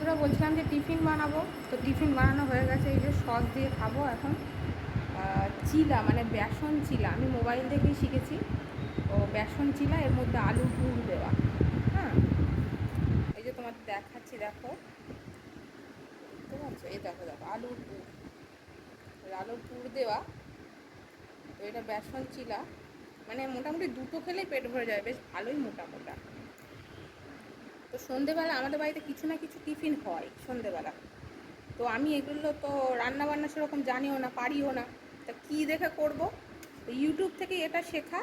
বন্ধুরা, বলছিলাম যে টিফিন বানাবো। তো টিফিন বানানো হয়ে গেছে, এই যে সস দিয়ে খাবো এখন। চিলা মানে বেসন চিলা, আমি মোবাইল থেকেই শিখেছি। ও বেসন চিলা, এর মধ্যে আলু পুর দেওয়া। হ্যাঁ, এই যে তোমার দেখাচ্ছি, দেখো দেখতে পাচ্ছ, এই দেখো দেখো আলুর পুর, আলুর পুর দেওয়া। তো এটা বেসন চিলা, মানে মোটামুটি দুটো খেলেই পেট ভরে যাবে, বেশ ভালোই মোটা মোটা। তো সন্ধেবেলা আমাদের বাড়িতে কিছু না কিছু টিফিন হয় সন্ধেবেলা। তো আমি এগুলো তো রান্না বান্না সেরকম জানিও না, পারিও না। তা কী দেখে করব? ইউটিউব থেকে এটা শেখা।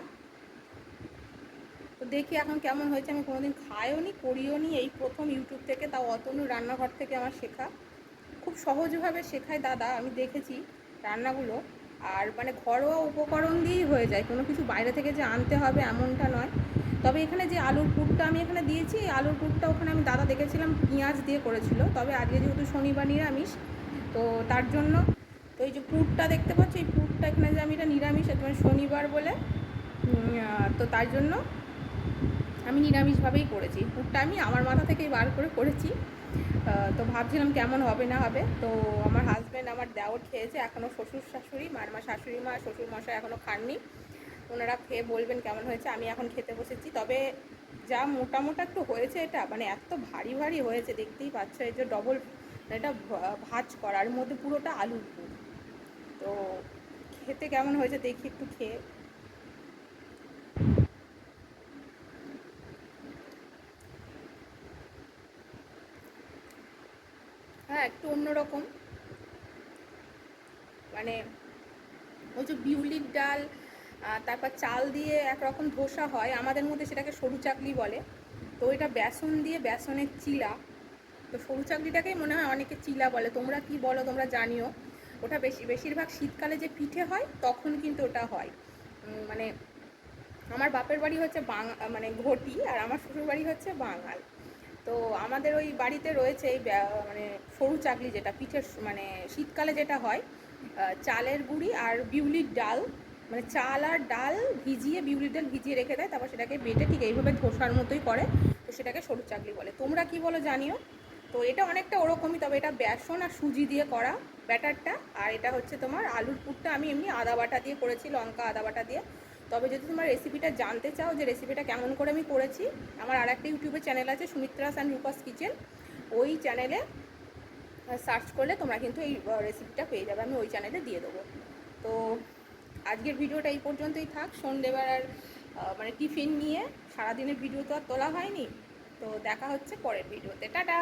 তো দেখি এখন কেমন হয়েছে। আমি কোনোদিন খাইও নি, করিও নি, এই প্রথম ইউটিউব থেকে, তাও অতনু রান্নাঘর থেকে আমার শেখা। খুব সহজভাবে শেখায় দাদা, আমি দেখেছি রান্নাগুলো। আর মানে ঘরোয়া উপকরণ দিয়েই হয়ে যায়, কোনো কিছু বাইরে থেকে যে আনতে হবে এমনটা নয়। তবে এখানে যে আলুর পুরটা আমি এখানে দিয়েছি, এই আলুর পুরটা ওখানে আমি দাদা দেখেছিলাম পেঁয়াজ দিয়ে করেছিল। তবে আজকে যেহেতু শনিবার নিরামিষ, তো তার জন্য তো এই যে পুরটা দেখতে পাচ্ছ, এই পুরটা এখানে যে আমি এটা নিরামিষ, মানে শনিবার বলে, তো তার জন্য আমি নিরামিষভাবেই করেছি। পুরটা আমি আমার মাথা থেকেই বার করে করেছি। তো ভাবছিলাম কেমন হবে না হবে। তো আমার হাজব্যান্ড, আমার দেওর খেয়েছে, এখনও শ্বশুর শাশুড়ি, মা শাশুড়ি মা শ্বশুর মশাই এখনও খাননি। ওনারা খেয়ে বলবেন কেমন হয়েছে। আমি এখন খেতে বসেছি। তবে যা মোটা মোটা একটু হয়েছে এটা, মানে এত ভারী ভারী হয়েছে, দেখতেই পাচ্ছ। এই যে ডবল এটা ভাজ করার মধ্যে পুরোটা আলুর পুর। তো খেতে কেমন হয়েছে দেখি একটু খেয়ে। হ্যাঁ, একটু অন্যরকম। মানে ওই যে বিউলির ডাল, তারপর চাল দিয়ে একরকম ধোসা হয়, আমাদের মধ্যে সেটাকে সরু চাকলি বলে। তো এটা বেসন দিয়ে, বেসনের চিলা। তো সরু চাকলিটাকেই মনে হয় অনেকে চিলা বলে, তোমরা কি বলো তোমরা জানিও। ওটা বেশিরভাগ শীতকালে যে পিঠে হয় তখন কিন্তু ওটা হয়। মানে আমার বাপের বাড়ি হচ্ছে মানে ঘটি, আর আমার শ্বশুর বাড়ি হচ্ছে বাঙাল। তো আমাদের ওই বাড়িতে রয়েছে এই মানে সরু চাকলি, যেটা পিঠের মানে শীতকালে যেটা হয়, চালের গুঁড়ি আর বিউলির ডাল, মানে চাল আর ডাল ভিজিয়ে, বিউলির ডাল ভিজিয়ে রেখে দেয়, তারপর সেটাকে বেটে ঠিক এইভাবে ধোসার মতোই করে। তো সেটাকে সরু চাকলি বলে, তোমরা কি বলো জানিও। তো এটা অনেকটা ওরকমই, তবে এটা বেসন আর সুজি দিয়ে করা ব্যাটারটা। আর এটা হচ্ছে তোমার আলুর পুরটা আমি এমনি আদা বাটা দিয়ে করেছি, লঙ্কা আদা বাটা দিয়ে। তবে যদি তোমরা রেসিপিটা জানতে চাও যে রেসিপিটা কেমন করে আমি করেছি, আমার আর একটা ইউটিউবে চ্যানেল আছে, সুমিত্রাস অ্যান্ড রূপাস কিচেন। ওই চ্যানেলে সার্চ করলে তোমরা কিন্তু এই রেসিপিটা পেয়ে যাবে, আমি ওই চ্যানেলে দিয়ে দেবো। তো আজকের ভিডিওটা এই পর্যন্তই থাক। সন্ধেবেলার মানে টিফিন নিয়ে সারাদিনের ভিডিও তো আর তোলা হয়নি। তো দেখা হচ্ছে পরের ভিডিওতে, টাটা।